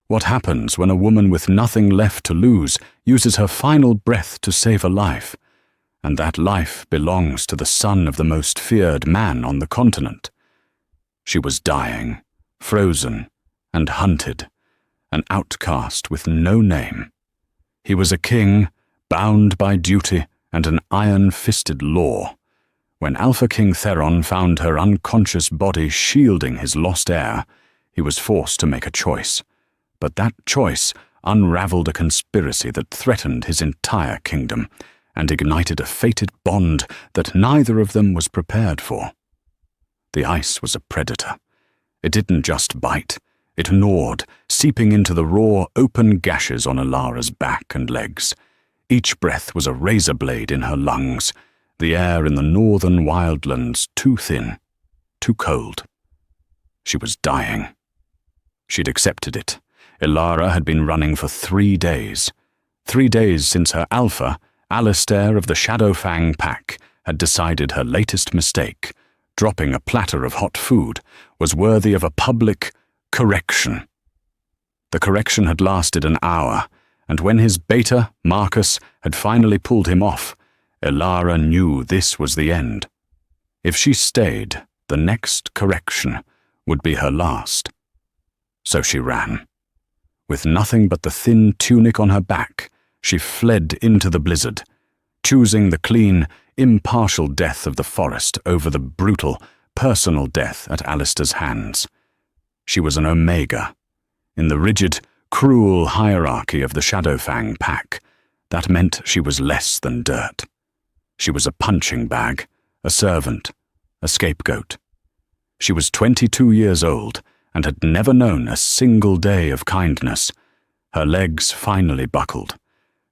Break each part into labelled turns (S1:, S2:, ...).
S1: What happens when a woman with nothing left to lose uses her final breath to save a life, and that life belongs to the son of the most feared man on the continent? She was dying, frozen and hunted, an outcast with no name. He was a king, bound by duty and an iron-fisted law. When Alpha King Theron found her unconscious body shielding his lost heir, he was forced to make a choice. But that choice unraveled a conspiracy that threatened his entire kingdom and ignited a fated bond that neither of them was prepared for. The ice was a predator. It didn't just bite. It gnawed, seeping into the raw, open gashes on Elara's back and legs. Each breath was a razor blade in her lungs, the air in the northern wildlands too thin, too cold. She was dying. She'd accepted it. Elara had been running for 3 days. 3 days since her alpha, Alistair of the Shadowfang pack, had decided her latest mistake, dropping a platter of hot food, was worthy of a public correction. The correction had lasted an hour, and when his beta, Marcus, had finally pulled him off, Elara knew this was the end. If she stayed, the next correction would be her last. So she ran. With nothing but the thin tunic on her back, she fled into the blizzard, choosing the clean, impartial death of the forest over the brutal, personal death at Alistair's hands. She was an Omega. In the rigid, cruel hierarchy of the Shadowfang pack, that meant she was less than dirt. She was a punching bag, a servant, a scapegoat. She was 22 years old and had never known a single day of kindness. Her legs finally buckled.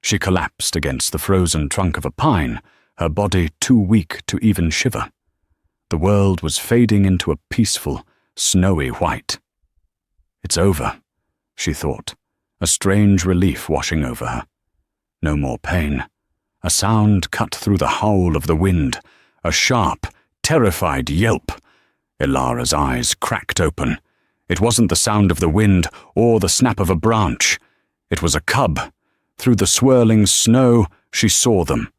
S1: She collapsed against the frozen trunk of a pine, her body too weak to even shiver. The world was fading into a peaceful, snowy white. It's over, she thought, a strange relief washing over her. No more pain. A sound cut through the howl of the wind, a sharp, terrified yelp. Elara's eyes cracked open. It wasn't the sound of the wind or the snap of a branch. It was a cub. Through the swirling snow, she saw them.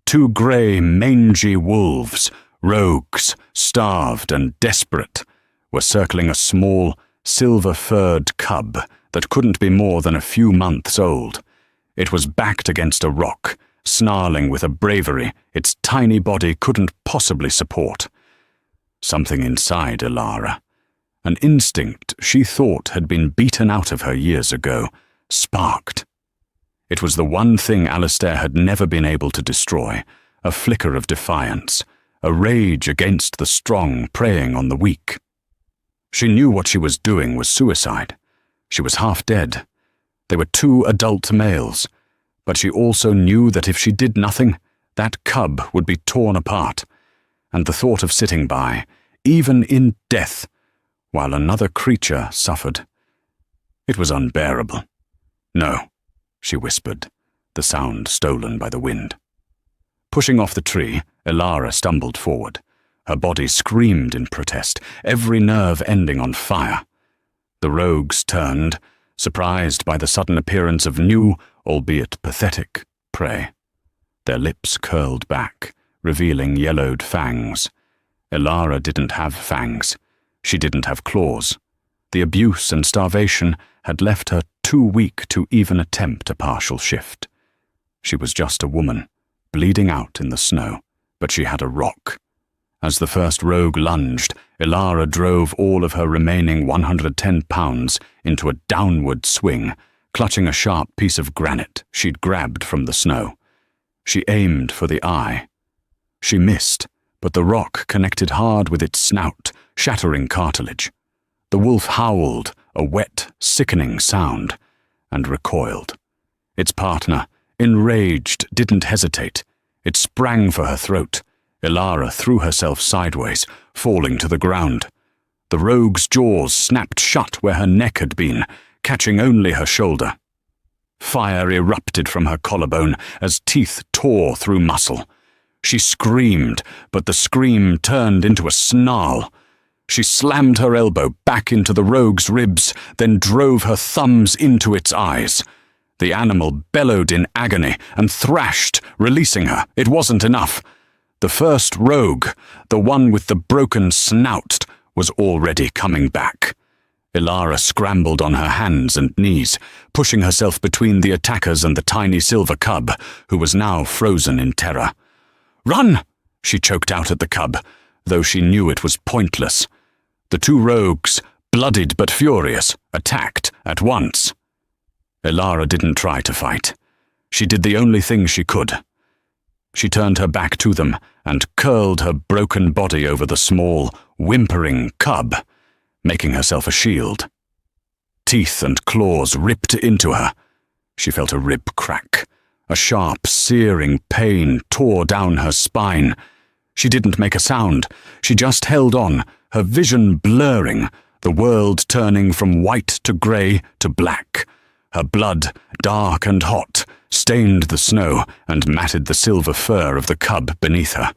S1: 2 grey, mangy wolves, rogues, starved and desperate, were circling a small, silver-furred cub that couldn't be more than a few months old. It was backed against a rock, snarling with a bravery its tiny body couldn't possibly support. Something inside Elara, an instinct she thought had been beaten out of her years ago, sparked. It was the one thing Alistair had never been able to destroy, a flicker of defiance, a rage against the strong preying on the weak. She knew what she was doing was suicide. She was half dead. They were 2 adult males, but she also knew that if she did nothing, that cub would be torn apart, and the thought of sitting by, even in death, while another creature suffered. It was unbearable. No, she whispered, the sound stolen by the wind. Pushing off the tree, Elara stumbled forward. Her body screamed in protest, every nerve ending on fire. The rogues turned, surprised by the sudden appearance of new, albeit pathetic, prey. Their lips curled back, revealing yellowed fangs. Elara didn't have fangs. She didn't have claws. The abuse and starvation had left her too weak to even attempt a partial shift. She was just a woman, bleeding out in the snow, but she had a rock. As the first rogue lunged, Elara drove all of her remaining 110 pounds into a downward swing, clutching a sharp piece of granite she'd grabbed from the snow. She aimed for the eye. She missed, but the rock connected hard with its snout, shattering cartilage. The wolf howled, a wet, sickening sound, and recoiled. Its partner, enraged, didn't hesitate. It sprang for her throat. Elara threw herself sideways, falling to the ground. The rogue's jaws snapped shut where her neck had been, catching only her shoulder. Fire erupted from her collarbone as teeth tore through muscle. She screamed, but the scream turned into a snarl. She slammed her elbow back into the rogue's ribs, then drove her thumbs into its eyes. The animal bellowed in agony and thrashed, releasing her. It wasn't enough. The first rogue, the one with the broken snout, was already coming back. Ilara scrambled on her hands and knees, pushing herself between the attackers and the tiny silver cub, who was now frozen in terror. "Run!" she choked out at the cub, though she knew it was pointless. The two rogues, bloodied but furious, attacked at once. Ilara didn't try to fight. She did the only thing she could. She turned her back to them and curled her broken body over the small, whimpering cub, making herself a shield. Teeth and claws ripped into her. She felt a rib crack. A sharp, searing pain tore down her spine. She didn't make a sound. She just held on, her vision blurring, the world turning from white to grey to black. Her blood, dark and hot, stained the snow and matted the silver fur of the cub beneath her.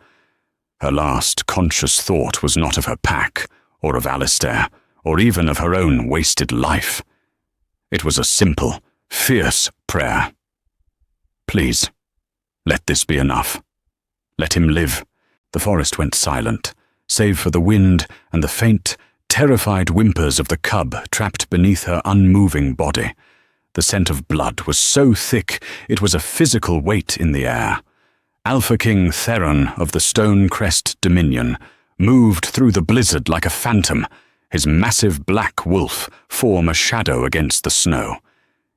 S1: Her last conscious thought was not of her pack, or of Alistair, or even of her own wasted life. It was a simple, fierce prayer. "Please, let this be enough. Let him live." The forest went silent, save for the wind and the faint, terrified whimpers of the cub trapped beneath her unmoving body. The scent of blood was so thick it was a physical weight in the air. Alpha King Theron of the Stone Crest Dominion moved through the blizzard like a phantom, his massive black wolf form a shadow against the snow.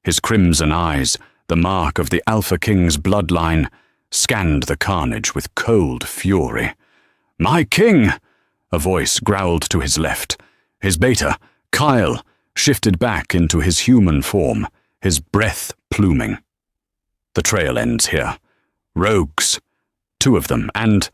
S1: His crimson eyes, the mark of the Alpha King's bloodline, scanned the carnage with cold fury. "My king!" a voice growled to his left. His beta, Kyle, shifted back into his human form, his breath pluming. "The trail ends here. Rogues. 2 of them, and—"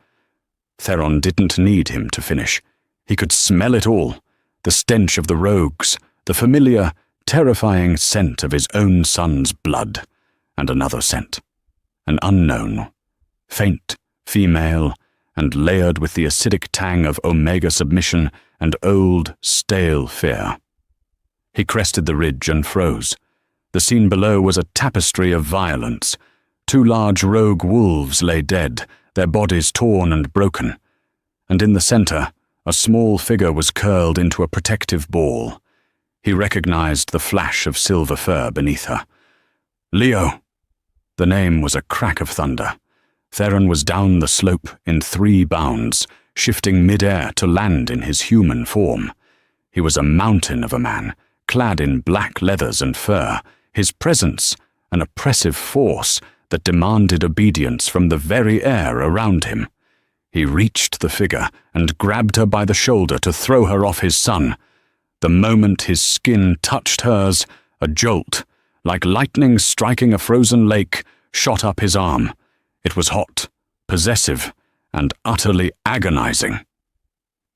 S1: Theron didn't need him to finish. He could smell it all. The stench of the rogues, the familiar, terrifying scent of his own son's blood, and another scent. An unknown, faint, female, and layered with the acidic tang of Omega submission and old, stale fear. He crested the ridge and froze. The scene below was a tapestry of violence. 2 large rogue wolves lay dead, their bodies torn and broken. And in the center, a small figure was curled into a protective ball. He recognized the flash of silver fur beneath her. "Leo!" The name was a crack of thunder. Theron was down the slope in 3 bounds, shifting mid-air to land in his human form. He was a mountain of a man, clad in black leathers and fur, his presence an oppressive force that demanded obedience from the very air around him. He reached the figure and grabbed her by the shoulder to throw her off his son. The moment his skin touched hers, a jolt, like lightning striking a frozen lake, shot up his arm. It was hot, possessive, and utterly agonizing.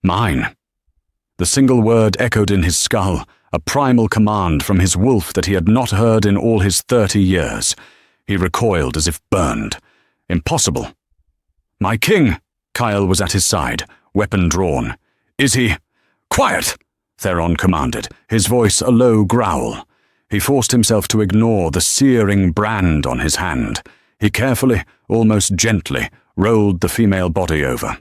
S1: "Mine." The single word echoed in his skull, a primal command from his wolf that he had not heard in all his 30 years. He recoiled as if burned. Impossible. "My king!" Kyle was at his side, weapon drawn. "Is he—" "Quiet!" Theron commanded, his voice a low growl. He forced himself to ignore the searing brand on his hand. He carefully, almost gently, rolled the female body over.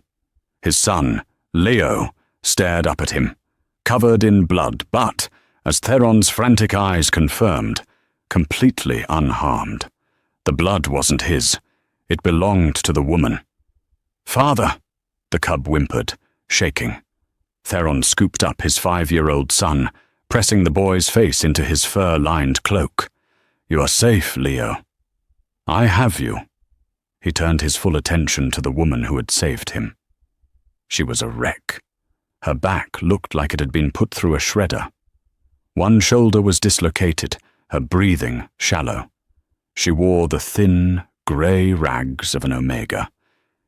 S1: His son, Leo, stared up at him, covered in blood, but, as Theron's frantic eyes confirmed, completely unharmed. The blood wasn't his. It belonged to the woman. "Father," the cub whimpered, shaking. Theron scooped up his 5-year-old son, pressing the boy's face into his fur-lined cloak. "You are safe, Leo. I have you." He turned his full attention to the woman who had saved him. She was a wreck. Her back looked like it had been put through a shredder. One shoulder was dislocated, her breathing shallow. She wore the thin, grey rags of an Omega.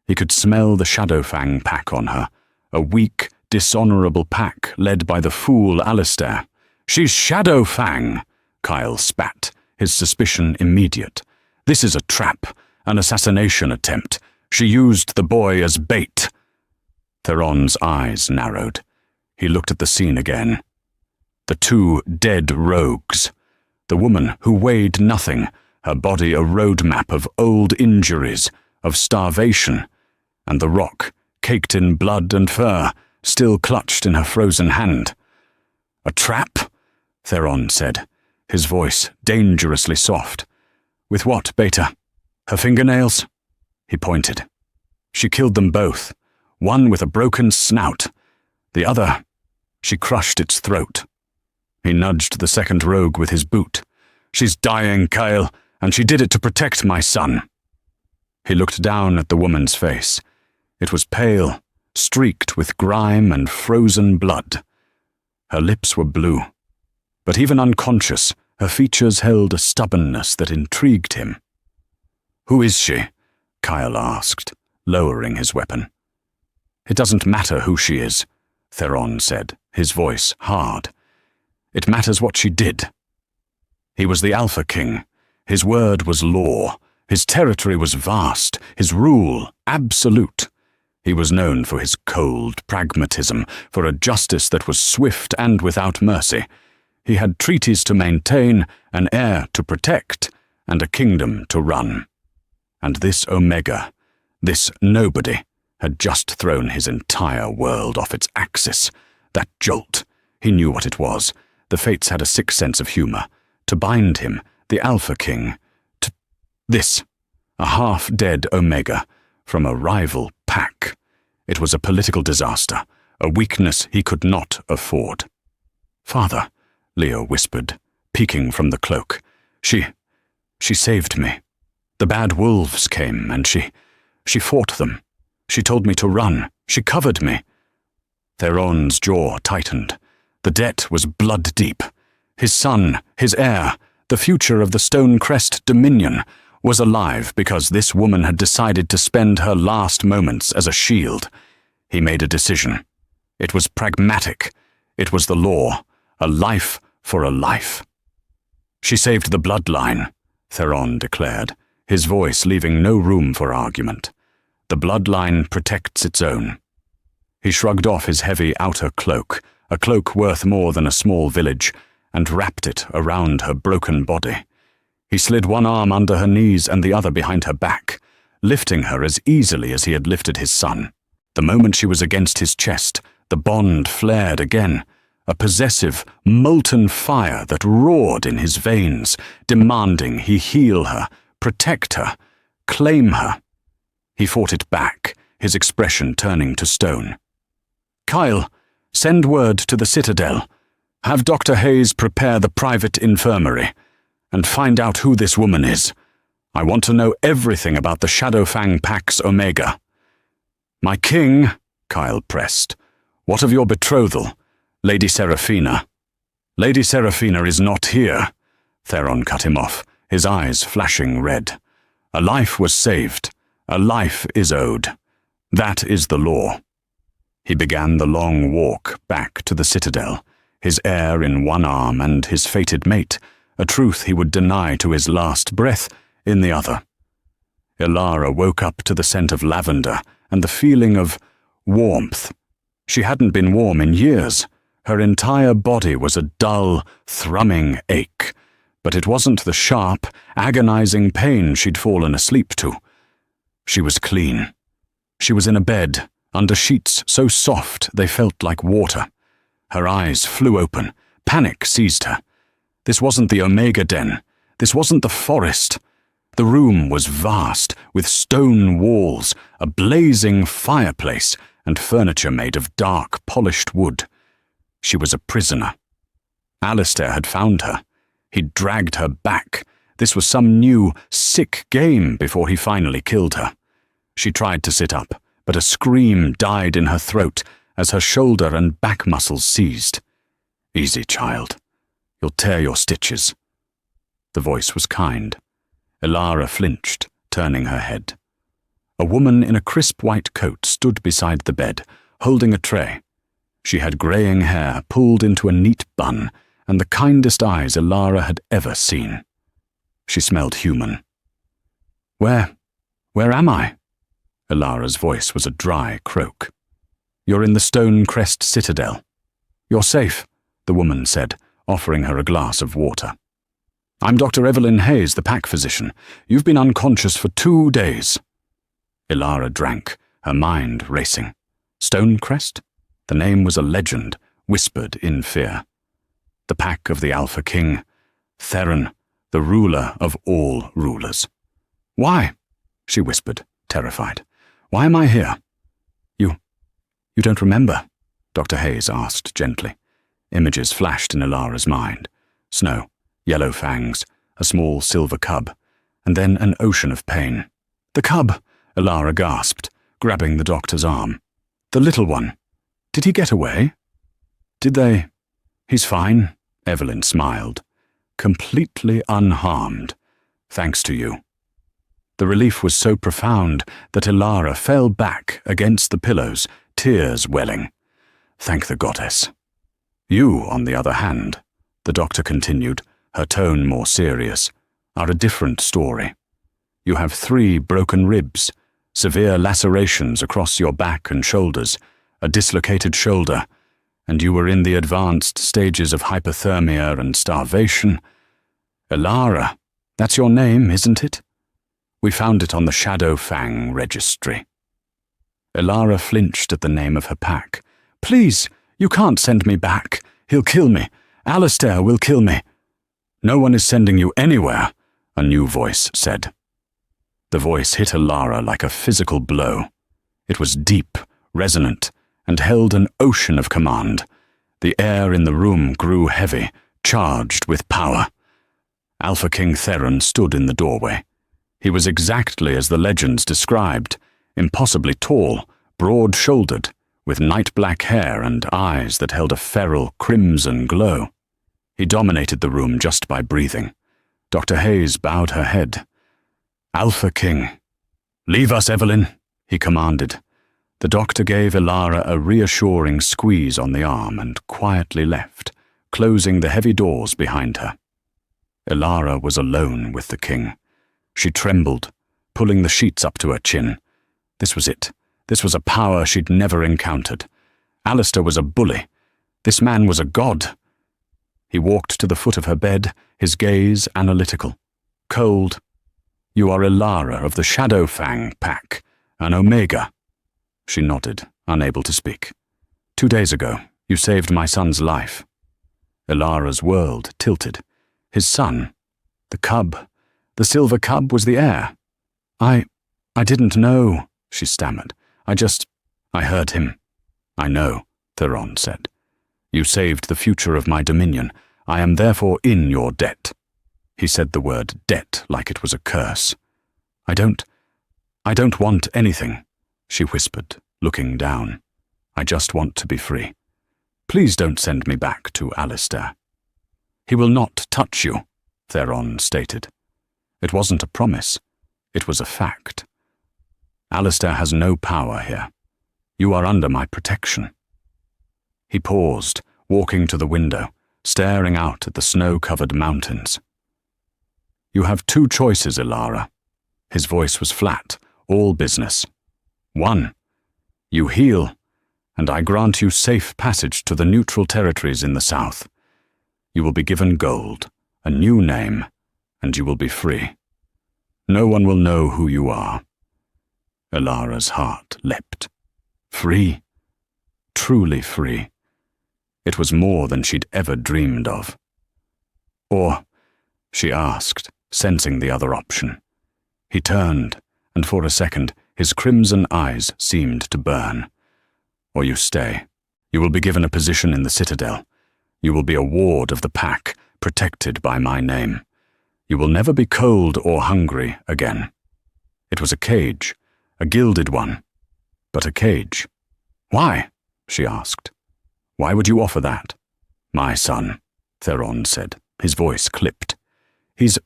S1: He could smell the Shadowfang pack on her, a weak, dishonorable pack led by the fool Alistair. "She's Shadowfang!" Kyle spat, his suspicion immediate. "This is a trap, an assassination attempt. She used the boy as bait." Theron's eyes narrowed. He looked at the scene again. The two dead rogues. The woman who weighed nothing, her body a roadmap of old injuries, of starvation, and the rock, caked in blood and fur, still clutched in her frozen hand. "A trap?" Theron said, his voice dangerously soft. "With what, Beta? Her fingernails?" He pointed. "She killed them both, one with a broken snout. The other, she crushed its throat." He nudged the second rogue with his boot. "She's dying, Kyle, and she did it to protect my son." He looked down at the woman's face. It was pale, streaked with grime and frozen blood. Her lips were blue, but even unconscious, her features held a stubbornness that intrigued him. "Who is she?" Kyle asked, lowering his weapon. "It doesn't matter who she is," Theron said, his voice hard. "It matters what she did." He was the Alpha King. His word was law. His territory was vast, his rule absolute. He was known for his cold pragmatism, for a justice that was swift and without mercy. He had treaties to maintain, an heir to protect, and a kingdom to run. And this Omega, this nobody, had just thrown his entire world off its axis. That jolt, he knew what it was. The fates had a sick sense of humor. To bind him, the Alpha King, to this, a half-dead Omega, from a rival pack. It was a political disaster, a weakness he could not afford. "Father," Leo whispered, peeking from the cloak. She saved me. The bad wolves came, and she fought them. She told me to run. She covered me." Theron's jaw tightened. The debt was blood-deep. His son, his heir, the future of the Stonecrest Dominion, was alive because this woman had decided to spend her last moments as a shield. He made a decision. It was pragmatic. It was the law. A life for a life. "She saved the bloodline," Theron declared, his voice leaving no room for argument. "The bloodline protects its own." He shrugged off his heavy outer cloak, a cloak worth more than a small village, and wrapped it around her broken body. He slid one arm under her knees and the other behind her back, lifting her as easily as he had lifted his son. The moment she was against his chest, the bond flared again, a possessive, molten fire that roared in his veins, demanding he heal her, protect her, claim her. He fought it back, his expression turning to stone. "Kyle, send word to the Citadel. Have Dr. Hayes prepare the private infirmary, and find out who this woman is. I want to know everything about the Shadowfang Pax Omega." "My king," Kyle pressed, "what of your betrothal, Lady Seraphina?" "Lady Seraphina is not here," Theron cut him off, his eyes flashing red. "A life was saved. A life is owed. That is the law." He began the long walk back to the Citadel, his heir in one arm and his fated mate, a truth he would deny to his last breath, in the other. Ilara woke up to the scent of lavender and the feeling of warmth. She hadn't been warm in years. Her entire body was a dull, thrumming ache, but it wasn't the sharp, agonizing pain she'd fallen asleep to. She was clean. She was in a bed, under sheets so soft they felt like water. Her eyes flew open. Panic seized her. This wasn't the Omega Den. This wasn't the forest. The room was vast, with stone walls, a blazing fireplace, and furniture made of dark, polished wood. She was a prisoner. Alistair had found her. He'd dragged her back. This was some new, sick game before he finally killed her. She tried to sit up, but a scream died in her throat as her shoulder and back muscles seized. "Easy, child. You'll tear your stitches." The voice was kind. Ilara flinched, turning her head. A woman in a crisp white coat stood beside the bed, holding a tray. She had greying hair pulled into a neat bun, and the kindest eyes Ilara had ever seen. She smelled human. Where am I?" Ilara's voice was a dry croak. "You're in the Stonecrest Citadel. "You're safe," the woman said, offering her a glass of water. "I'm Dr. Evelyn Hayes, the pack physician. You've been unconscious for 2 days." Ilara drank, her mind racing. Stonecrest? The name was a legend, whispered in fear. The pack of the Alpha King. Theron, the ruler of all rulers. "Why?" she whispered, terrified. "Why am I here?" You don't remember?" Dr. Hayes asked gently. Images flashed in Ilara's mind. Snow, yellow fangs, a small silver cub, and then an ocean of pain. "The cub!" Ilara gasped, grabbing the doctor's arm. "The little one. Did he get away?" "Did they?" "He's fine," Evelyn smiled. "Completely unharmed, thanks to you." The relief was so profound that Ilara fell back against the pillows, tears welling. "Thank the goddess." "You, on the other hand," the doctor continued, her tone more serious, "are a different story. You have 3 broken ribs, severe lacerations across your back and shoulders, a dislocated shoulder, and you were in the advanced stages of hypothermia and starvation. Ilara, that's your name, isn't it? We found it on the Shadow Fang registry." Ilara flinched at the name of her pack. "Please, you can't send me back. He'll kill me. Alistair will kill me." "No one is sending you anywhere," a new voice said. The voice hit Ilara like a physical blow. It was deep, resonant, and held an ocean of command. The air in the room grew heavy, charged with power. Alpha King Theron stood in the doorway. He was exactly as the legends described, impossibly tall, broad-shouldered, with night-black hair and eyes that held a feral crimson glow. He dominated the room just by breathing. Dr. Hayes bowed her head. "Alpha King." "Leave us, Evelyn," he commanded. The doctor gave Ilara a reassuring squeeze on the arm and quietly left, closing the heavy doors behind her. Ilara was alone with the king. She trembled, pulling the sheets up to her chin. This was it. This was a power she'd never encountered. Alistair was a bully. This man was a god. He walked to the foot of her bed, his gaze analytical. Cold. "You are Ilara of the Shadow Fang pack, an Omega." She nodded, unable to speak. "2 days ago, you saved my son's life." Ilara's world tilted. His son, the cub, the silver cub was the heir. I didn't know," she stammered. I heard him." "I know," Theron said. "You saved the future of my dominion. I am therefore in your debt." He said the word debt like it was a curse. I don't want anything," she whispered, looking down. "I just want to be free. Please don't send me back to Alistair." "He will not touch you," Theron stated. It wasn't a promise. It was a fact. "Alistair has no power here. You are under my protection." He paused, walking to the window, staring out at the snow-covered mountains. "You have 2 choices, Ilara." His voice was flat, all business. 1. You heal, and I grant you safe passage to the neutral territories in the south. You will be given gold, a new name, and you will be free. No one will know who you are. Ilara's heart leapt. Free. Truly free. It was more than she'd ever dreamed of. "Or," she asked, sensing the other option. He turned, and for a second his crimson eyes seemed to burn. "Or you stay. You will be given a position in the Citadel. You will be a ward of the pack, protected by my name. You will never be cold or hungry again." It was a cage, a gilded one, but a cage. "Why?" she asked. "Why would you offer that?" "My son," Theron said, his voice clipped. "He's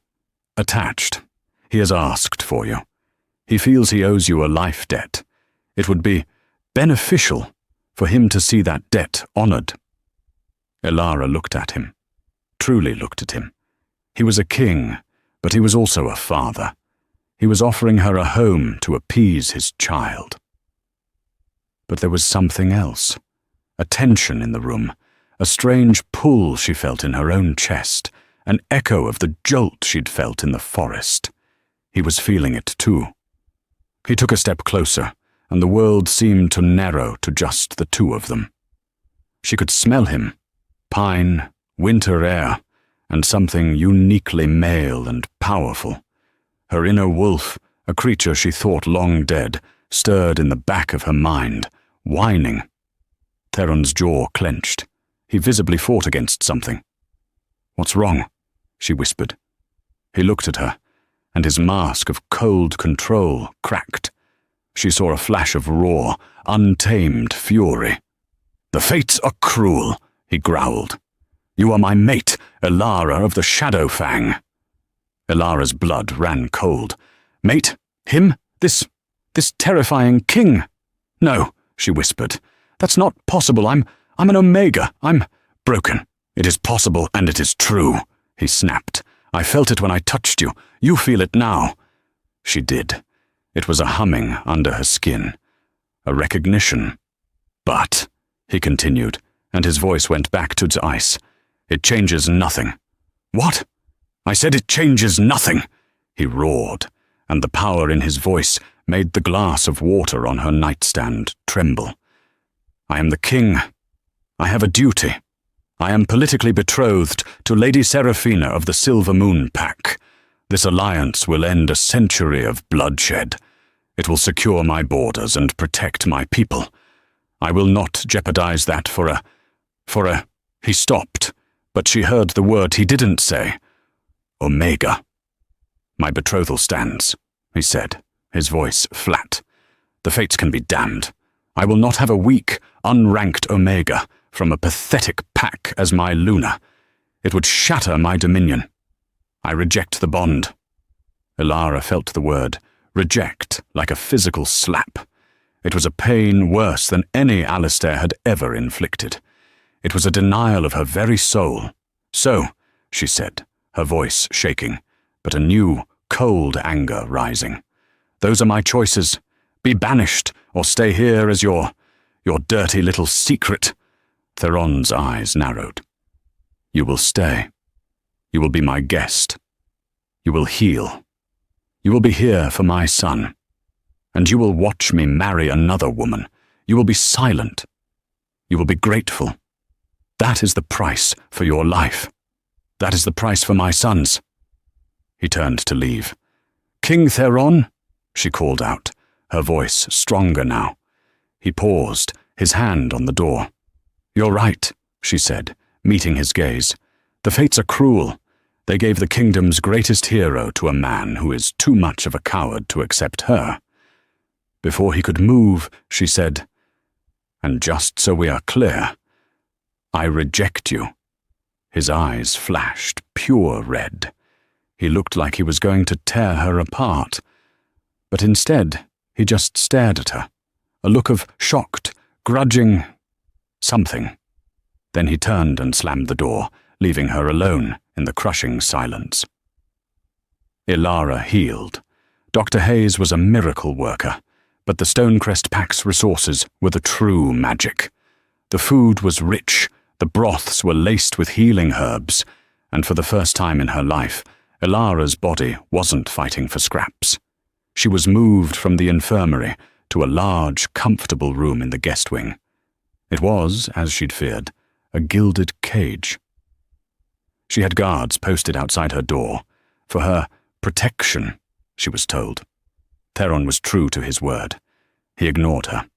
S1: attached. He has asked for you. He feels he owes you a life debt. It would be beneficial for him to see that debt honored." Ilara looked at him, truly looked at him. He was a king, but he was also a father. He was offering her a home to appease his child. But there was something else, a tension in the room, a strange pull she felt in her own chest, an echo of the jolt she'd felt in the forest. He was feeling it too. He took a step closer, and the world seemed to narrow to just the two of them. She could smell him, pine, winter air, and something uniquely male and powerful. Her inner wolf, a creature she thought long dead, stirred in the back of her mind, whining. Theron's jaw clenched. He visibly fought against something. "What's wrong?" she whispered. He looked at her, and his mask of cold control cracked. She saw a flash of raw, untamed fury. "The fates are cruel," he growled. "You are my mate, Elara of the Shadow Fang." Elara's blood ran cold. "Mate? Him? This terrifying king?" "No," she whispered. "That's not possible. I'm an Omega. I'm broken." "It is possible, and it is true," he snapped. "I felt it when I touched you. You feel it now." She did. It was a humming under her skin. A recognition. "But," he continued, and his voice went back to ice, "it changes nothing." "What?" "I said it changes nothing," he roared, and the power in his voice made the glass of water on her nightstand tremble. "I am the king. I have a duty. I am politically betrothed to Lady Seraphina of the Silver Moon Pack. This alliance will end a century of bloodshed. It will secure my borders and protect my people. I will not jeopardize that for a... He stopped, but she heard the word he didn't say. "Omega." "My betrothal stands," he said, his voice flat. "The fates can be damned. I will not have a weak, unranked Omega from a pathetic pack as my Luna. It would shatter my dominion. I reject the bond." Elara felt the word reject like a physical slap. It was a pain worse than any Alistair had ever inflicted. It was a denial of her very soul. "So," she said, her voice shaking, but a new, cold anger rising. "Those are my choices. Be banished, or stay here as your dirty little secret." Theron's eyes narrowed. "You will stay. You will be my guest. You will heal. You will be here for my son. And you will watch me marry another woman. You will be silent. You will be grateful. That is the price for your life. That is the price for my son's." He turned to leave. "King Theron?" she called out, her voice stronger now. He paused, his hand on the door. "You're right," she said, meeting his gaze. "The fates are cruel. They gave the kingdom's greatest hero to a man who is too much of a coward to accept her." Before he could move, she said, "And just so we are clear, I reject you." His eyes flashed pure red. He looked like he was going to tear her apart. But instead, he just stared at her, a look of shocked, grudging something. Then he turned and slammed the door, leaving her alone in the crushing silence. Elara healed. Dr. Hayes was a miracle worker, but the Stonecrest Pack's resources were the true magic. The food was rich, the broths were laced with healing herbs, and for the first time in her life, Elara's body wasn't fighting for scraps. She was moved from the infirmary to a large, comfortable room in the guest wing. It was, as she'd feared, a gilded cage. She had guards posted outside her door, for her protection, she was told. Theron was true to his word. He ignored her.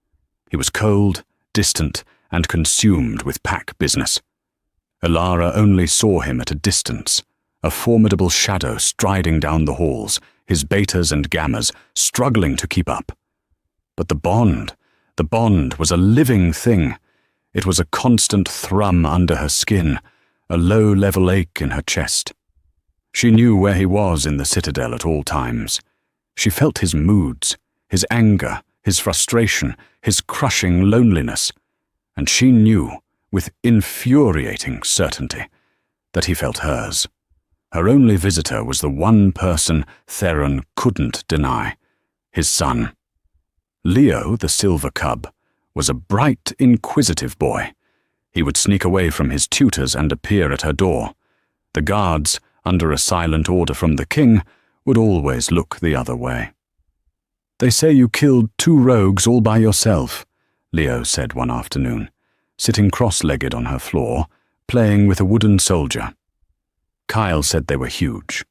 S1: He was cold, distant, and consumed with pack business. Elara only saw him at a distance, a formidable shadow striding down the halls, his betas and gammas struggling to keep up. But the bond was a living thing. It was a constant thrum under her skin, a low-level ache in her chest. She knew where he was in the citadel at all times. She felt his moods, his anger, his frustration, his crushing loneliness, and she knew, with infuriating certainty, that he felt hers. Her only visitor was the one person Theron couldn't deny, his son. Leo, the silver cub, was a bright, inquisitive boy. He would sneak away from his tutors and appear at her door. The guards, under a silent order from the king, would always look the other way. "They say you killed 2 rogues all by yourself," Leo said one afternoon, sitting cross-legged on her floor, playing with a wooden soldier. Kyle said they were huge.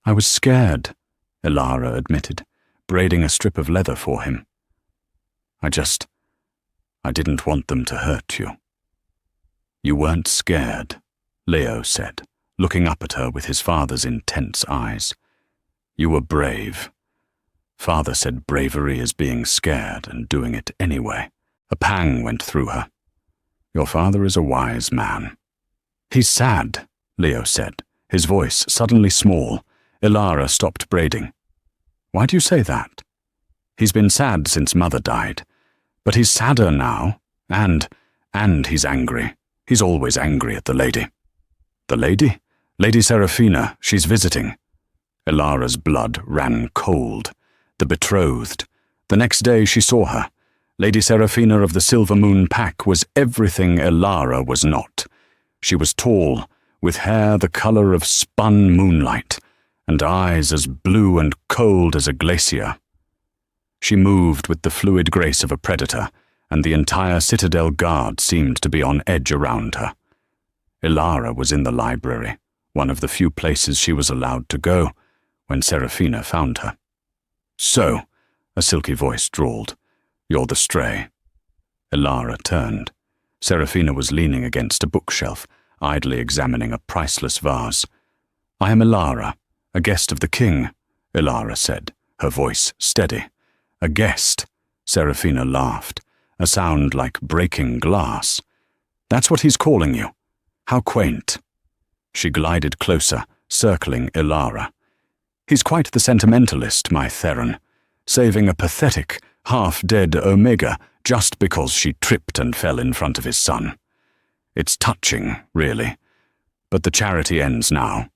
S1: "I was scared," Elara admitted, braiding a strip of leather for him. I didn't want them to hurt you." "You weren't scared," Leo said, looking up at her with his father's intense eyes. "You were brave." Father said bravery is being scared and doing it anyway. A pang went through her. "Your father is a wise man." "He's sad," Leo said, his voice suddenly small. Elara stopped braiding. "Why do you say that?" "He's been sad since Mother died. But he's sadder now, and he's angry. He's always angry at the lady." "The lady?" "Lady Seraphina, she's visiting." Elara's blood ran cold. The betrothed. The next day she saw her. Lady Seraphina of the Silver Moon Pack was everything Elara was not. She was tall, with hair the color of spun moonlight, and eyes as blue and cold as a glacier. She moved with the fluid grace of a predator, and the entire Citadel guard seemed to be on edge around her. Elara was in the library, one of the few places she was allowed to go, when Seraphina found her. "So," a silky voice drawled, "you're the stray." Elara turned. Seraphina was leaning against a bookshelf, idly examining a priceless vase. "I am Elara, a guest of the king," Elara said, her voice steady. "A guest," Seraphina laughed, a sound like breaking glass. "That's what he's calling you. How quaint." She glided closer, circling Elara. "He's quite the sentimentalist, my Theron, saving a pathetic, half-dead Omega just because she tripped and fell in front of his son. It's touching, really, but the charity ends now."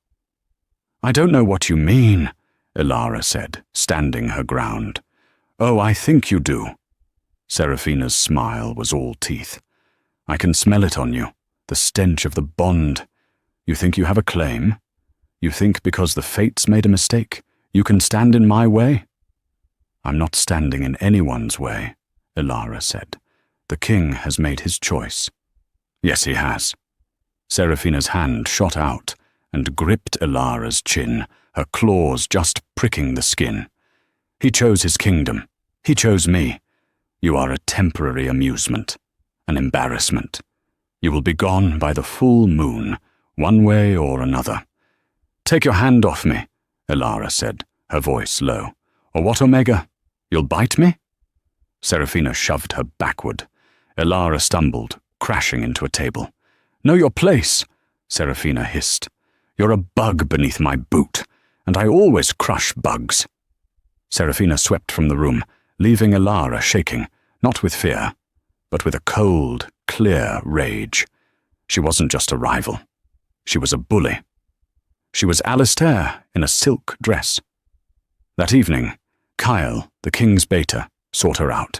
S1: "I don't know what you mean," Elara said, standing her ground. "Oh, I think you do." Seraphina's smile was all teeth. "I can smell it on you, the stench of the bond. You think you have a claim? You think because the fates made a mistake, you can stand in my way?" "I'm not standing in anyone's way," Elara said. "The king has made his choice." "Yes, he has." Seraphina's hand shot out and gripped Elara's chin, her claws just pricking the skin. "He chose his kingdom. He chose me. You are a temporary amusement, an embarrassment. You will be gone by the full moon, one way or another." "Take your hand off me," Elara said, her voice low. "Or what, Omega? You'll bite me?" Seraphina shoved her backward. Elara stumbled, crashing into a table. "Know your place," Seraphina hissed. "You're a bug beneath my boot, and I always crush bugs." Seraphina swept from the room, leaving Elara shaking, not with fear, but with a cold, clear rage. She wasn't just a rival. She was a bully. She was Alistair in a silk dress. That evening, Kyle, the king's beta, sought her out.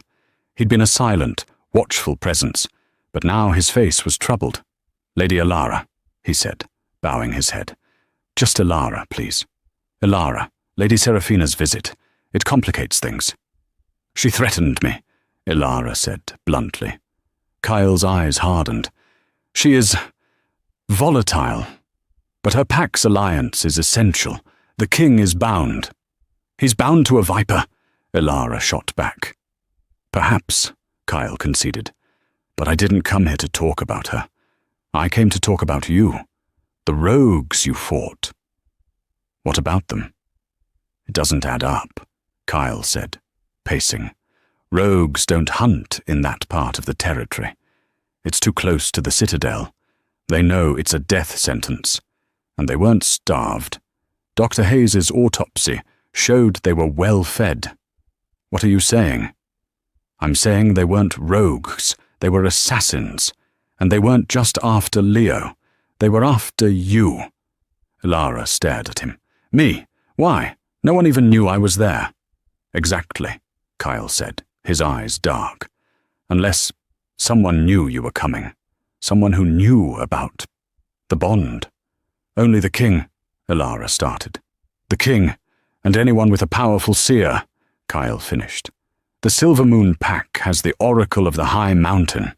S1: He'd been a silent, watchful presence, but now his face was troubled. "Lady Elara," he said, bowing his head. "Just Elara, please. Elara, Lady Seraphina's visit. It complicates things." "She threatened me," Elara said bluntly. Kyle's eyes hardened. "She is volatile, but her pack's alliance is essential. The king is bound." "He's bound to a viper," Elara shot back. "Perhaps," Kyle conceded, "but I didn't come here to talk about her. I came to talk about you, the rogues you fought." "What about them?" "It doesn't add up," Kyle said, pacing. "Rogues don't hunt in that part of the territory. It's too close to the Citadel. They know it's a death sentence. And they weren't starved. Dr. Hayes's autopsy showed they were well fed." "What are you saying?" "I'm saying they weren't rogues. They were assassins. And they weren't just after Leo. They were after you." Elara stared at him. "Me? Why? No one even knew I was there." "Exactly," Kyle said, his eyes dark. "Unless someone knew you were coming. Someone who knew about the bond. Only the king, Elara started. The king, and anyone with a powerful seer, Kyle finished. The Silver Moon Pack has the Oracle of the High Mountain.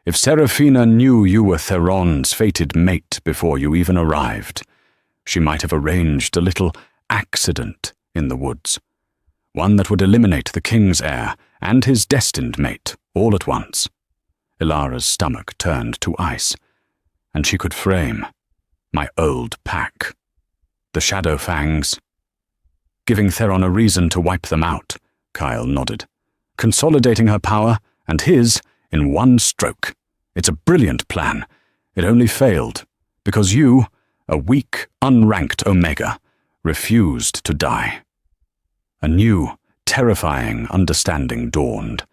S1: If Seraphina knew you were Theron's fated mate before you even arrived, she might have arranged a little accident in the woods. One that would eliminate the king's heir and his destined mate all at once. Elara's stomach turned to ice, and she could frame my old pack. The Shadow Fangs. Giving Theron a reason to wipe them out, Kyle nodded. Consolidating her power and his in one stroke. It's a brilliant plan. It only failed because you, a weak, unranked Omega, refused to die. A new, terrifying understanding dawned.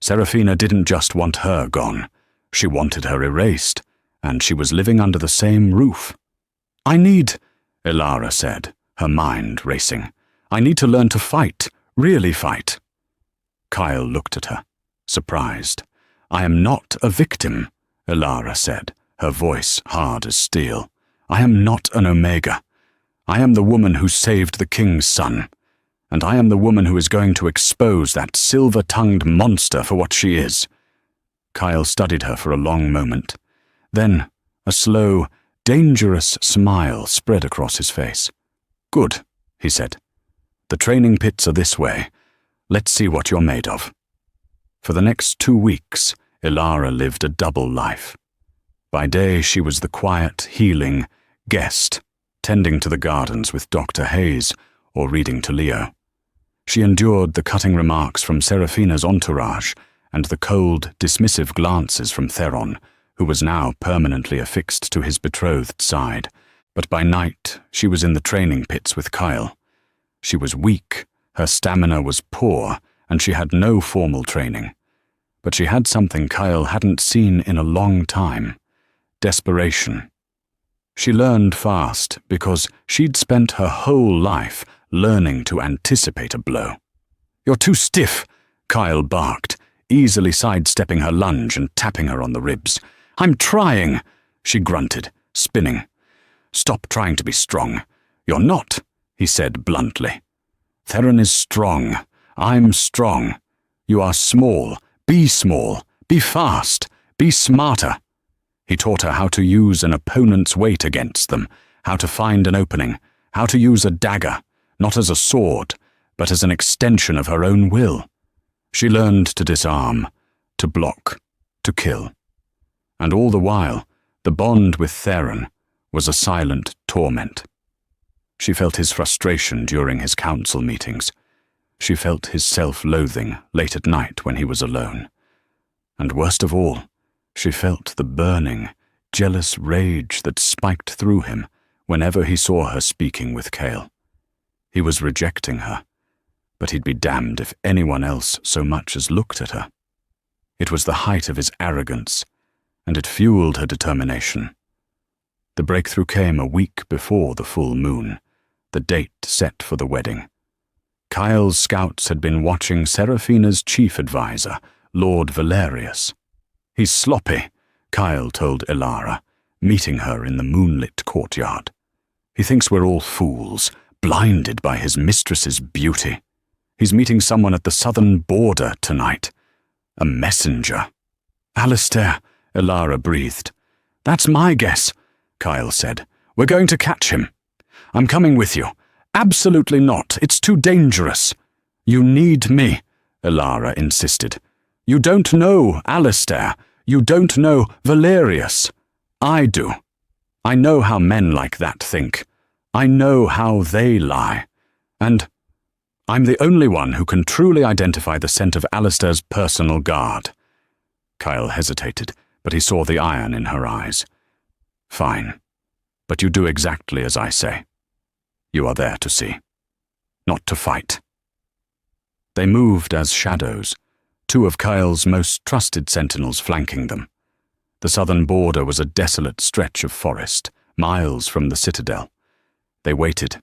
S1: Seraphina didn't just want her gone. She wanted her erased, and she was living under the same roof. I need, Elara said, her mind racing. I need to learn to fight, really fight. Kyle looked at her, surprised. I am not a victim, Elara said, her voice hard as steel. I am not an Omega. I am the woman who saved the king's son, and I am the woman who is going to expose that silver-tongued monster for what she is. Kyle studied her for a long moment. Then a slow, dangerous smile spread across his face. Good, he said. The training pits are this way. Let's see what you're made of. For the next 2 weeks, Elara lived a double life. By day she was the quiet, healing guest, tending to the gardens with Dr. Hayes or reading to Leo. She endured the cutting remarks from Seraphina's entourage and the cold, dismissive glances from Theron, who was now permanently affixed to his betrothed side. But by night she was in the training pits with Kyle. She was weak, her stamina was poor, and she had no formal training. But she had something Kyle hadn't seen in a long time. Desperation. She learned fast because she'd spent her whole life learning to anticipate a blow. You're too stiff, Kyle barked, easily sidestepping her lunge and tapping her on the ribs. I'm trying, she grunted, spinning. Stop trying to be strong. You're not, he said bluntly. Theron is strong. I'm strong. You are small. Be small. Be fast. Be smarter. He taught her how to use an opponent's weight against them, how to find an opening, how to use a dagger, not as a sword, but as an extension of her own will. She learned to disarm, to block, to kill. And all the while, the bond with Theron was a silent torment. She felt his frustration during his council meetings. She felt his self-loathing late at night when he was alone. And worst of all, she felt the burning, jealous rage that spiked through him whenever he saw her speaking with Cale. He was rejecting her, but he'd be damned if anyone else so much as looked at her. It was the height of his arrogance, and it fueled her determination. The breakthrough came a week before the full moon, the date set for the wedding. Kyle's scouts had been watching Seraphina's chief advisor, Lord Valerius. He's sloppy, Kyle told Elara, meeting her in the moonlit courtyard. He thinks we're all fools, blinded by his mistress's beauty. He's meeting someone at the southern border tonight. A messenger. Alistair, Elara breathed. That's my guess, Kyle said. We're going to catch him. I'm coming with you. Absolutely not. It's too dangerous. You need me, Elara insisted. You don't know Alistair. You don't know Valerius. I do. I know how men like that think. I know how they lie. And I'm the only one who can truly identify the scent of Alistair's personal guard. Kyle hesitated, but he saw the iron in her eyes. Fine, but you do exactly as I say. You are there to see, not to fight. They moved as shadows, two of Kyle's most trusted sentinels flanking them. The southern border was a desolate stretch of forest, miles from the citadel. They waited.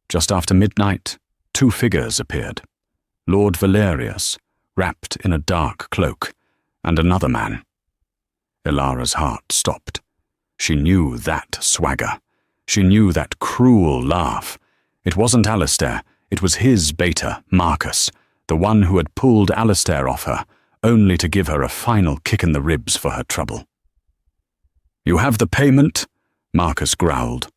S1: Just after midnight, two figures appeared. Lord Valerius, wrapped in a dark cloak, and another man. Ilara's heart stopped. She knew that swagger. She knew that cruel laugh. It wasn't Alistair, it was his beta, Marcus, the one who had pulled Alistair off her, only to give her a final kick in the ribs for her trouble. "You have the payment?" Marcus growled.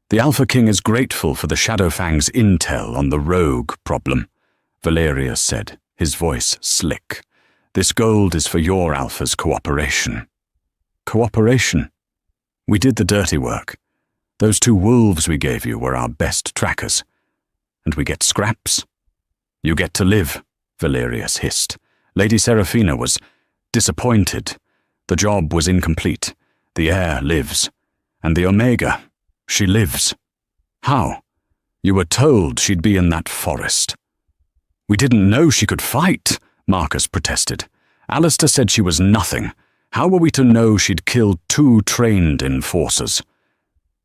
S1: "The Alpha King is grateful for the Shadowfang's intel on the rogue problem," Valerius said, his voice slick. "This gold is for your Alpha's cooperation." "Cooperation? We did the dirty work. Those 2 wolves we gave you were our best trackers. And we get scraps?" "You get to live," Valerius hissed. Lady Seraphina was disappointed. The job was incomplete. The heir lives. And the Omega, she lives. "How? You were told she'd be in that forest." "We didn't know she could fight," Marcus protested. "Alistair said she was nothing. How were we to know she'd killed 2 trained enforcers?"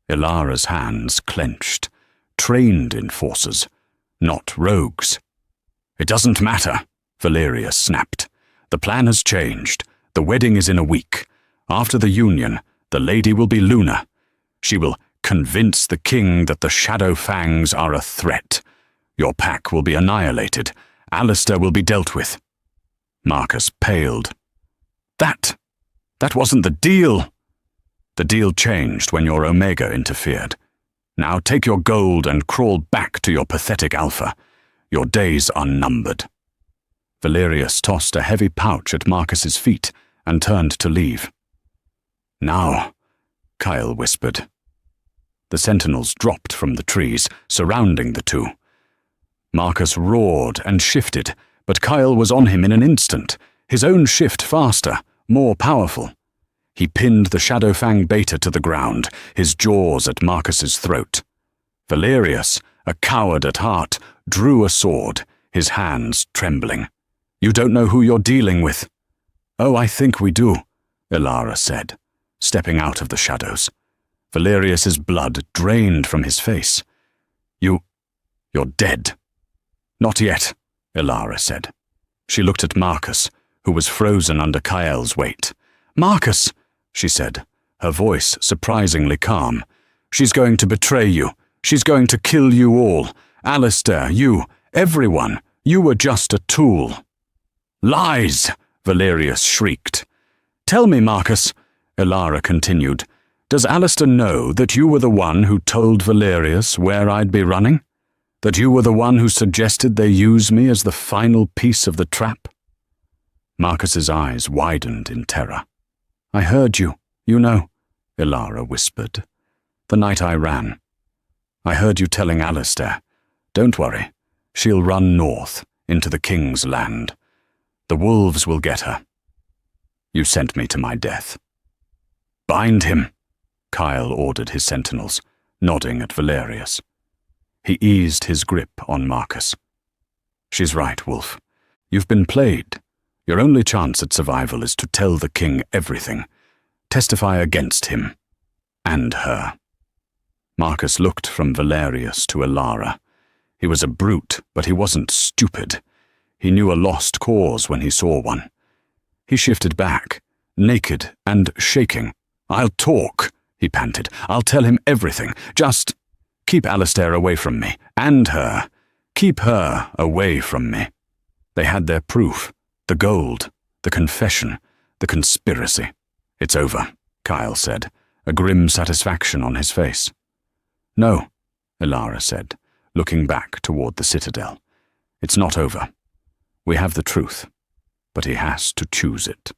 S1: Ilara's hands clenched. Trained enforcers, not rogues. "It doesn't matter," Valerius snapped. "The plan has changed. The wedding is in a week. After the union, the lady will be Luna. She will convince the king that the Shadowfangs are a threat. Your pack will be annihilated. Alistair will be dealt with." Marcus paled. That wasn't the deal." "The deal changed when your Omega interfered. Now take your gold and crawl back to your pathetic Alpha. Your days are numbered." Valerius tossed a heavy pouch at Marcus's feet and turned to leave. "Now," Kyle whispered. The sentinels dropped from the trees, surrounding the 2. Marcus roared and shifted, but Kyle was on him in an instant, his own shift faster, more powerful. He pinned the Shadowfang beta to the ground, his jaws at Marcus's throat. Valerius, a coward at heart, drew a sword, his hands trembling. "You don't know who you're dealing with." "Oh, I think we do," Ilara said, stepping out of the shadows. Valerius's blood drained from his face. You're dead." "Not yet," Ilara said. She looked at Marcus, who was frozen under Kael's weight. "Marcus," she said, her voice surprisingly calm. "She's going to betray you. She's going to kill you all. Alistair, you, everyone. You were just a tool." "Lies!" Valerius shrieked. "Tell me, Marcus," Ilara continued, "does Alistair know that you were the one who told Valerius where I'd be running? That you were the one who suggested they use me as the final piece of the trap?" Marcus's eyes widened in terror. "I heard you, you know," Ilara whispered. "The night I ran. I heard you telling Alistair, 'Don't worry, she'll run north, into the king's land. The wolves will get her.' You sent me to my death." "Bind him," Kyle ordered his sentinels, nodding at Valerius. He eased his grip on Marcus. "She's right, Wolf. You've been played. Your only chance at survival is to tell the king everything. Testify against him. And her." Marcus looked from Valerius to Ilara. He was a brute, but he wasn't stupid. He knew a lost cause when he saw one. He shifted back, naked and shaking. "I'll talk," he panted. "I'll tell him everything. Just keep Alistair away from me. And her. Keep her away from me." They had their proof. The gold, the confession, the conspiracy. "It's over," Kyle said, a grim satisfaction on his face. "No," Ilara said, looking back toward the citadel. "It's not over. We have the truth, but he has to choose it."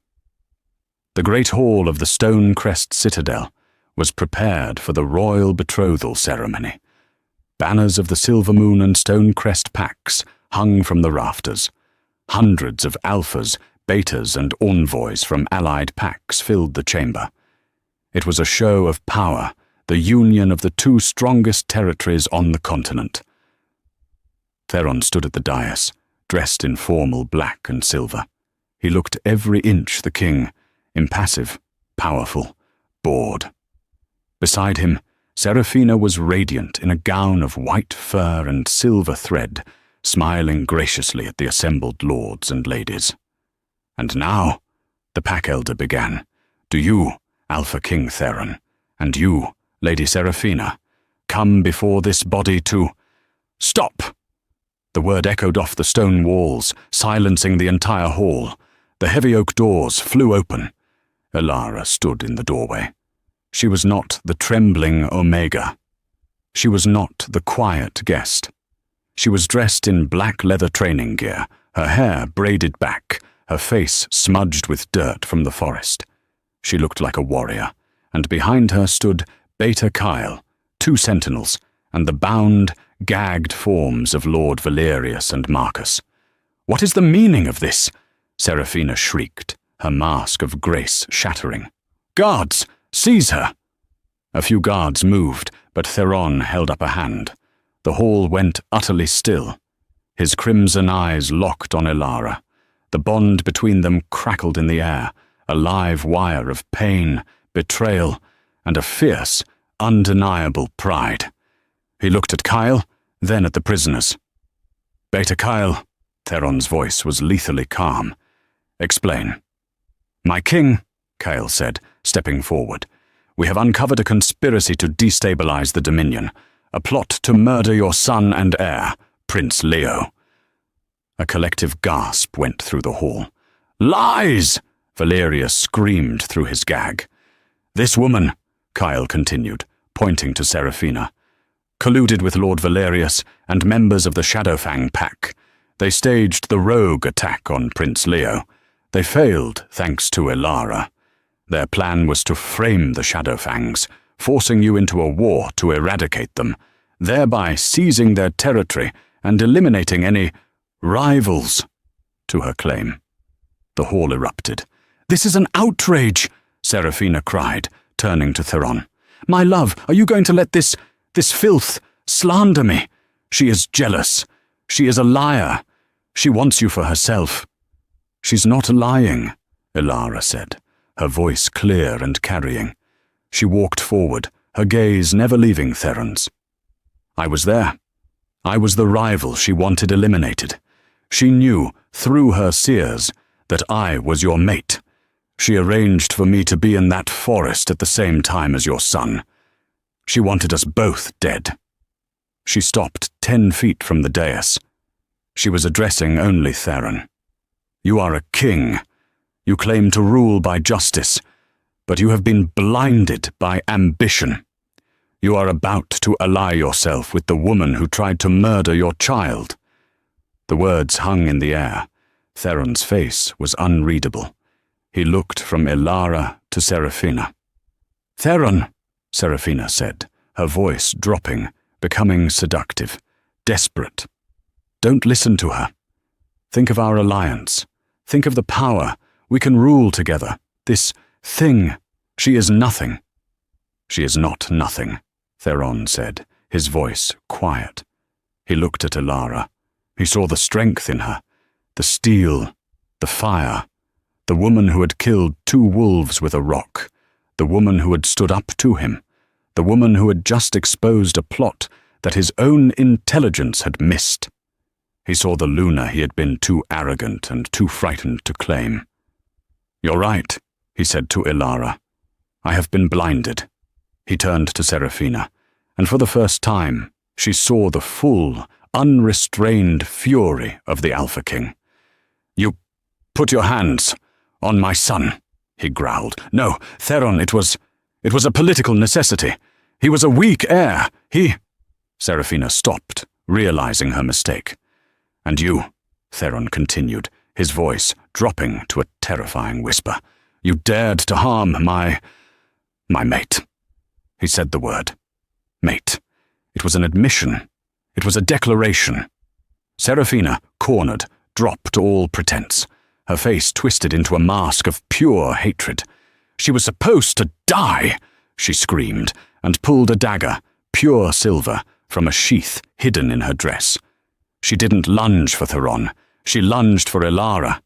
S1: The great hall of the Stone Crest Citadel was prepared for the royal betrothal ceremony. Banners of the Silver Moon and Stone Crest packs hung from the rafters. Hundreds of alphas, betas, and envoys from allied packs filled the chamber. It was a show of power, the union of the 2 strongest territories on the continent. Theron stood at the dais, dressed in formal black and silver. He looked every inch the king, impassive, powerful, bored. Beside him, Seraphina was radiant in a gown of white fur and silver thread, smiling graciously at the assembled lords and ladies. "And now," the pack elder began, Do you, Alpha King Theron, and you, Lady Seraphina, come before this body to— Stop! The word echoed off the stone walls, silencing the entire hall. The heavy oak doors flew open. Elara stood in the doorway. She was not the trembling Omega. She was not the quiet guest. She was dressed in black leather training gear, her hair braided back, her face smudged with dirt from the forest. She looked like a warrior, and behind her stood Beta Kyle, 2 sentinels, and the bound, gagged forms of Lord Valerius and Marcus. "What is the meaning of this?" Seraphina shrieked, her mask of grace shattering. "Guards, seize her!" A few guards moved, but Theron held up a hand. The hall went utterly still. His crimson eyes locked on Elara. The bond between them crackled in the air, a live wire of pain, betrayal, and a fierce, undeniable pride. He looked at Kyle, then at the prisoners. "Beta Kyle," Theron's voice was lethally calm. "Explain." "My king," Kyle said, stepping forward, "we have uncovered a conspiracy to destabilize the Dominion, a plot to murder your son and heir, Prince Leo." A collective gasp went through the hall. "Lies!" Valerius screamed through his gag. "This woman," Kyle continued, pointing to Seraphina, "colluded with Lord Valerius and members of the Shadowfang pack. They staged the rogue attack on Prince Leo. They failed thanks to Elara. Their plan was to frame the Shadowfangs, forcing you into a war to eradicate them, thereby seizing their territory and eliminating any rivals to her claim. The hall erupted. "This is an outrage!" Seraphina cried, turning to Theron. "My love, are you going to let this filth slander me? She is jealous. She is a liar. She wants you for herself." "She's not lying," Elara said, her voice clear and carrying. She walked forward, her gaze never leaving Theron's. "I was there. I was the rival she wanted eliminated. She knew, through her seers, that I was your mate. She arranged for me to be in that forest at the same time as your son. She wanted us both dead." She stopped 10 feet from the dais. She was addressing only Theron. "You are a king. You claim to rule by justice, but you have been blinded by ambition. You are about to ally yourself with the woman who tried to murder your child." The words hung in the air. Theron's face was unreadable. He looked from Elara to Seraphina. "Theron," Seraphina said, her voice dropping, becoming seductive, desperate. "Don't listen to her. Think of our alliance. Think of the power. We can rule together. This thing, she is nothing." "She is not nothing," Theron said, his voice quiet. He looked at Elara. He saw the strength in her, the steel, the fire, the woman who had killed 2 wolves with a rock, the woman who had stood up to him, the woman who had just exposed a plot that his own intelligence had missed. He saw the Luna he had been too arrogant and too frightened to claim. "You're right," he said to Elara. "I have been blinded." He turned to Seraphina, and for the first time she saw the full, unrestrained fury of the Alpha King. "You put your hands on my son," he growled. "No, Theron, it was a political necessity. He was a weak heir. Seraphina stopped, realizing her mistake. "And you," Theron continued, his voice dropping to a terrifying whisper, "you dared to harm my mate." He said the word. Mate. It was an admission. It was a declaration. Seraphina, cornered, dropped all pretense. Her face twisted into a mask of pure hatred. "She was supposed to die," she screamed, and pulled a dagger, pure silver, from a sheath hidden in her dress. She didn't lunge for Theron. She lunged for Elara.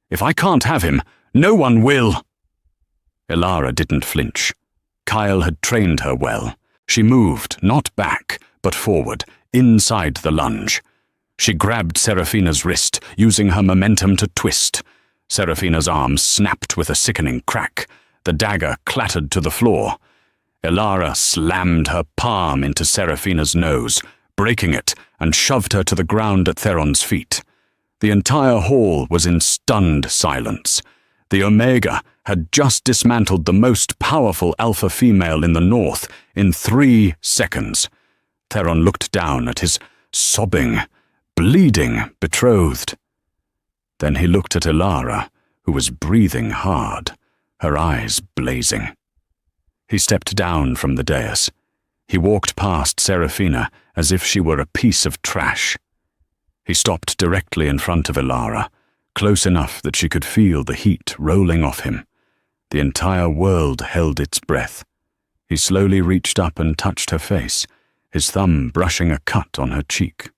S1: "If I can't have him, no one will." Elara didn't flinch. Kyle had trained her well. She moved, not back, but forward, inside the lunge. She grabbed Seraphina's wrist, using her momentum to twist. Seraphina's arm snapped with a sickening crack. The dagger clattered to the floor. Elara slammed her palm into Seraphina's nose, breaking it, and shoved her to the ground at Theron's feet. The entire hall was in stunned silence. The Omega had just dismantled the most powerful alpha female in the North in 3 seconds. Theron looked down at his sobbing, bleeding betrothed. Then he looked at Elara, who was breathing hard, her eyes blazing. He stepped down from the dais. He walked past Seraphina as if she were a piece of trash. He stopped directly in front of Elara, close enough that she could feel the heat rolling off him. The entire world held its breath. He slowly reached up and touched her face, his thumb brushing a cut on her cheek.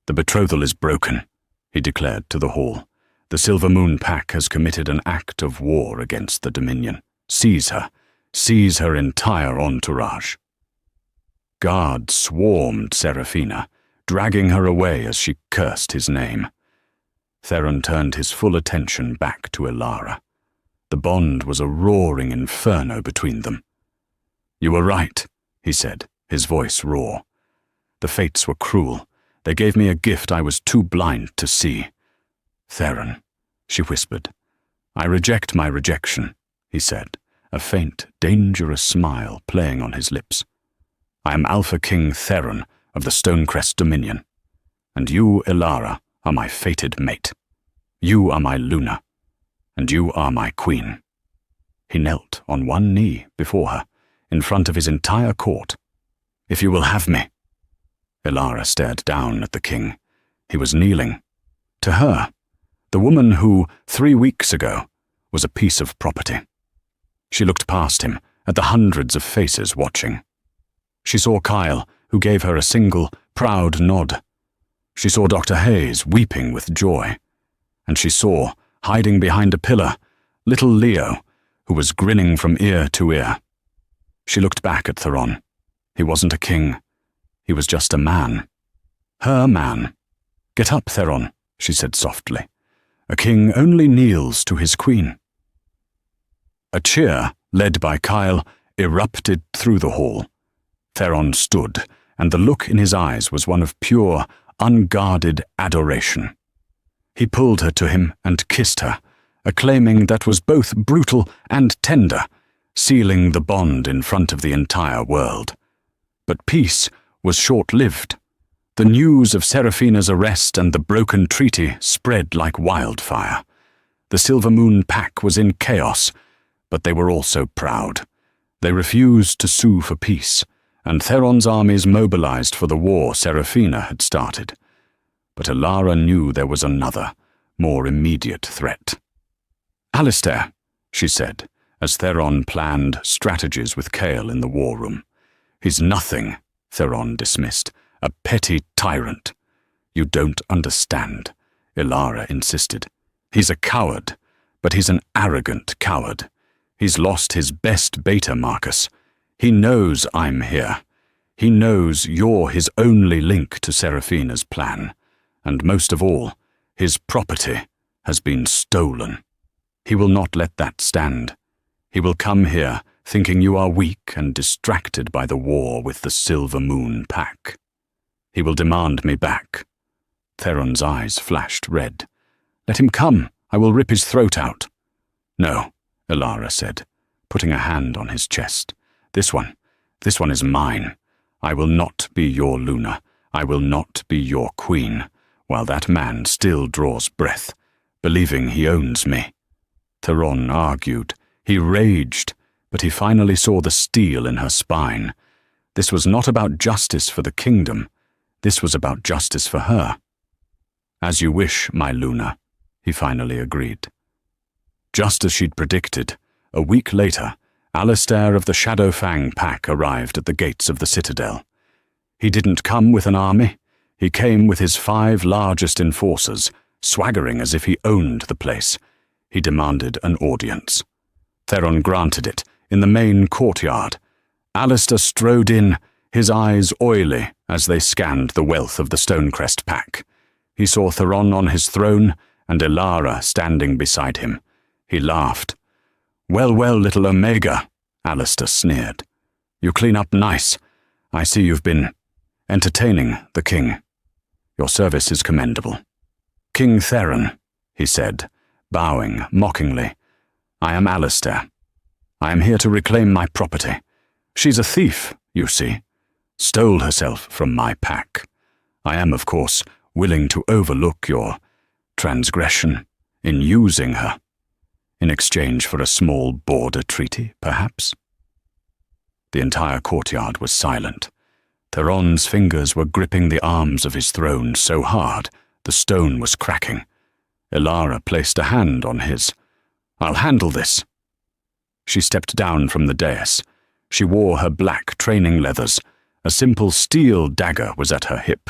S1: "The betrothal is broken," he declared to the hall. "The Silver Moon Pack has committed an act of war against the Dominion. Seize her entire entourage." Guards swarmed Seraphina, dragging her away as she cursed his name. Theron turned his full attention back to Elara. The bond was a roaring inferno between them. "You were right," he said, his voice raw. "The fates were cruel. They gave me a gift I was too blind to see." "Theron," she whispered. "I reject my rejection," he said, a faint, dangerous smile playing on his lips. "I am Alpha King Theron of the Stonecrest Dominion, and you, Elara, are my fated mate. You are my Luna, and you are my queen." He knelt on one knee before her, in front of his entire court. "If you will have me." Elara stared down at the king. He was kneeling. To her, the woman who, 3 weeks ago, was a piece of property. She looked past him at the hundreds of faces watching. She saw Kyle, who gave her a single, proud nod. She saw Dr. Hayes weeping with joy. And she saw, hiding behind a pillar, little Leo, who was grinning from ear to ear. She looked back at Theron. He wasn't a king. He was just a man. Her man. "Get up, Theron," she said softly. "A king only kneels to his queen." A cheer, led by Kyle, erupted through the hall. Theron stood, and the look in his eyes was one of pure, unguarded adoration. He pulled her to him and kissed her, a claiming that was both brutal and tender, sealing the bond in front of the entire world. But peace was short-lived. The news of Seraphina's arrest and the broken treaty spread like wildfire. The Silver Moon Pack was in chaos, but they were also proud. They refused to sue for peace, and Theron's armies mobilized for the war Seraphina had started. But Elara knew there was another, more immediate threat. "Alistair," she said, as Theron planned strategies with Kale in the war room. "He's nothing," Theron dismissed, "a petty tyrant." "You don't understand," Elara insisted. "He's a coward, but he's an arrogant coward. He's lost his best beta, Marcus. He knows I'm here. He knows you're his only link to Seraphina's plan. And most of all, his property has been stolen. He will not let that stand. He will come here thinking you are weak and distracted by the war with the Silver Moon Pack. He will demand me back." Theron's eyes flashed red. "Let him come. I will rip his throat out." "No," Elara said, putting a hand on his chest. This one is mine. I will not be your Luna. I will not be your queen, while that man still draws breath, believing he owns me." Theron argued. He raged, but he finally saw the steel in her spine. This was not about justice for the kingdom. This was about justice for her. "As you wish, my Luna," he finally agreed. Just as she'd predicted, a week later, Alistair of the Shadowfang Pack arrived at the gates of the Citadel. He didn't come with an army. He came with his 5 largest enforcers, swaggering as if he owned the place. He demanded an audience. Theron granted it, in the main courtyard. Alistair strode in, his eyes oily as they scanned the wealth of the Stonecrest Pack. He saw Theron on his throne and Elara standing beside him. He laughed. Well, well, little Omega, Alistair sneered. You clean up nice. I see you've been entertaining the king. Your service is commendable. King Theron, he said, bowing mockingly. I am Alistair. I am here to reclaim my property. She's a thief, you see. Stole herself from my pack. I am, of course, willing to overlook your transgression in using her, in exchange for a small border treaty, perhaps. The entire courtyard was silent. Theron's fingers were gripping the arms of his throne so hard the stone was cracking. Elara placed a hand on his. I'll handle this. She stepped down from the dais. She wore her black training leathers. A simple steel dagger was at her hip.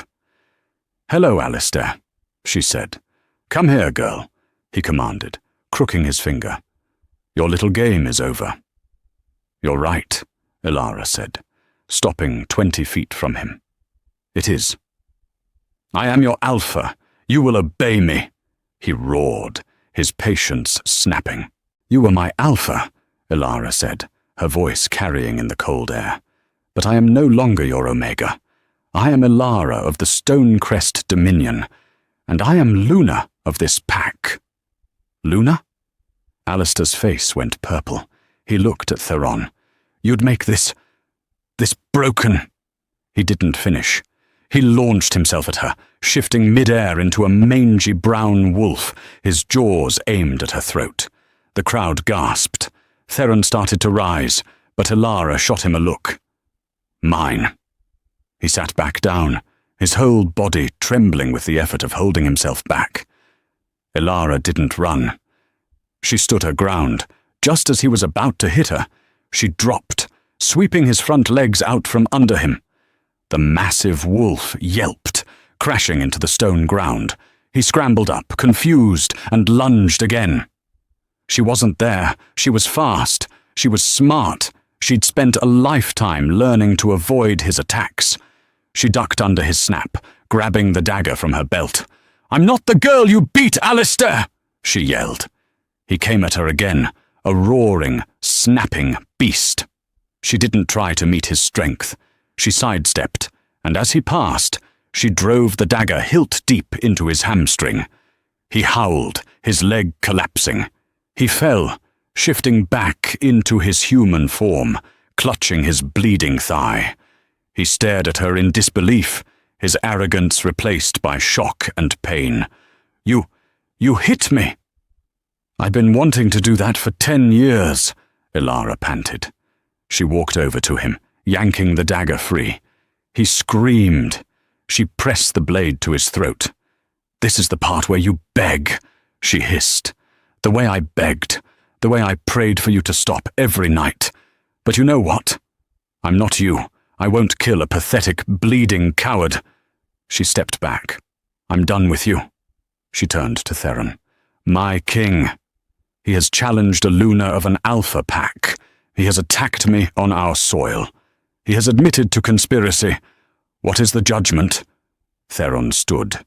S1: Hello, Alistair, she said. Come here, girl, he commanded, crooking his finger. Your little game is over. You're right, Elara said, stopping 20 feet from him. It is. I am your alpha. You will obey me, he roared, his patience snapping. You were my alpha, Elara said, her voice carrying in the cold air. But I am no longer your Omega. I am Elara of the Stonecrest Dominion, and I am Luna of this pack. Luna? Alistair's face went purple. He looked at Theron. You'd make this broken. He didn't finish. He launched himself at her, shifting mid-air into a mangy brown wolf, his jaws aimed at her throat. The crowd gasped. Theron started to rise, but Elara shot him a look. Mine. He sat back down, his whole body trembling with the effort of holding himself back. Elara didn't run. She stood her ground. Just as he was about to hit her, she dropped, sweeping his front legs out from under him. The massive wolf yelped, crashing into the stone ground. He scrambled up, confused, and lunged again. She wasn't there. She was fast. She was smart. She'd spent a lifetime learning to avoid his attacks. She ducked under his snap, grabbing the dagger from her belt. I'm not the girl you beat, Alistair, she yelled. He came at her again, a roaring, snapping beast. She didn't try to meet his strength. She sidestepped, and as he passed, she drove the dagger hilt deep into his hamstring. He howled, his leg collapsing. He fell, shifting back into his human form, clutching his bleeding thigh. He stared at her in disbelief, his arrogance replaced by shock and pain. You hit me. I've been wanting to do that for 10 years, Elara panted. She walked over to him, yanking the dagger free. He screamed. She pressed the blade to his throat. This is the part where you beg, she hissed. The way I begged, the way I prayed for you to stop every night. But you know what? I'm not you. I won't kill a pathetic, bleeding coward. She stepped back. I'm done with you. She turned to Theron. My king. He has challenged a Luna of an alpha pack. He has attacked me on our soil. He has admitted to conspiracy. What is the judgment? Theron stood.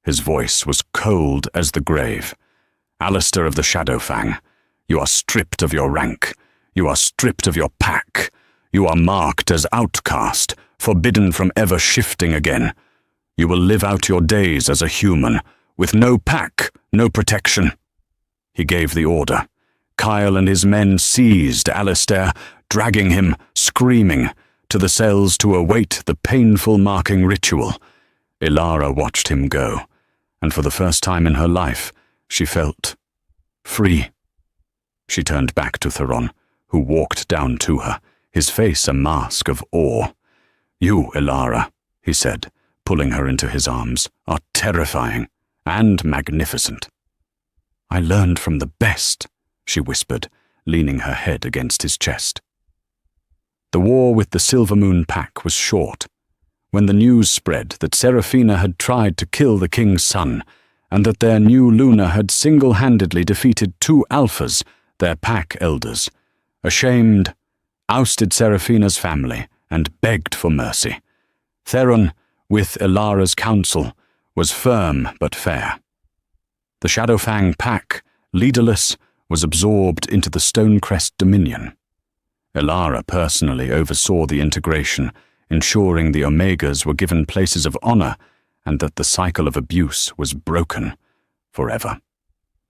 S1: His voice was cold as the grave. Alistair of the Shadowfang, you are stripped of your rank. You are stripped of your pack. You are marked as outcast, forbidden from ever shifting again. You will live out your days as a human, with no pack, no protection. He gave the order. Kyle and his men seized Alistair, dragging him, screaming, to the cells to await the painful marking ritual. Elara watched him go, and for the first time in her life, she felt free. She turned back to Theron, who walked down to her, his face a mask of awe. You, Elara, he said, pulling her into his arms, are terrifying and magnificent. I learned from the best, she whispered, leaning her head against his chest. The war with the Silvermoon Pack was short. When the news spread that Seraphina had tried to kill the king's son, and that their new Luna had single-handedly defeated 2 alphas, their pack elders, ashamed, ousted Seraphina's family and begged for mercy. Theron, with Elara's counsel, was firm but fair. The Shadowfang pack, leaderless, was absorbed into the Stonecrest Dominion. Elara personally oversaw the integration, ensuring the Omegas were given places of honor and that the cycle of abuse was broken forever.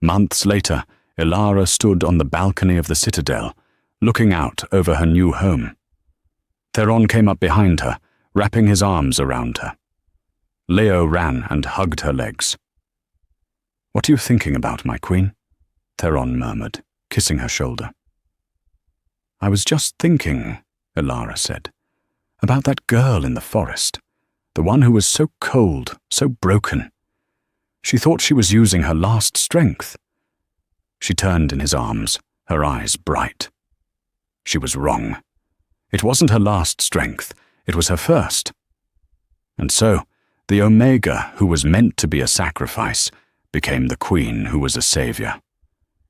S1: Months later, Elara stood on the balcony of the citadel, looking out over her new home. Theron came up behind her, wrapping his arms around her. Leo ran and hugged her legs. "What are you thinking about, my queen?" Theron murmured, kissing her shoulder. "I was just thinking," Elara said, "about that girl in the forest, the one who was so cold, so broken. She thought she was using her last strength." She turned in his arms, her eyes bright. She was wrong. It wasn't her last strength, it was her first. And so, the Omega who was meant to be a sacrifice became the queen who was a savior.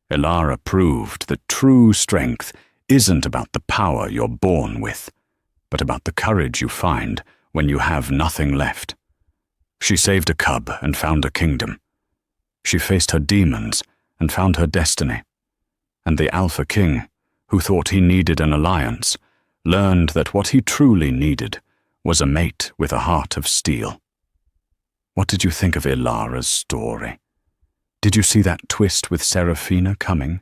S1: Elara proved that true strength isn't about the power you're born with, but about the courage you find when you have nothing left. She saved a cub and found a kingdom. She faced her demons and found her destiny. And the Alpha King, who thought he needed an alliance, learned that what he truly needed was a mate with a heart of steel. What did you think of Elara's story? Did you see that twist with Seraphina coming?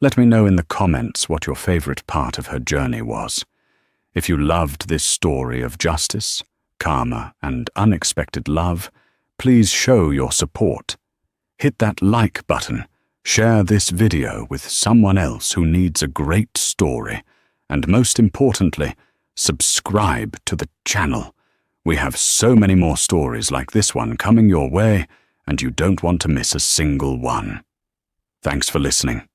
S1: Let me know in the comments what your favorite part of her journey was. If you loved this story of justice, karma, and unexpected love, please show your support. Hit that like button, share this video with someone else who needs a great story, and most importantly, subscribe to the channel. We have so many more stories like this one coming your way, and you don't want to miss a single one. Thanks for listening.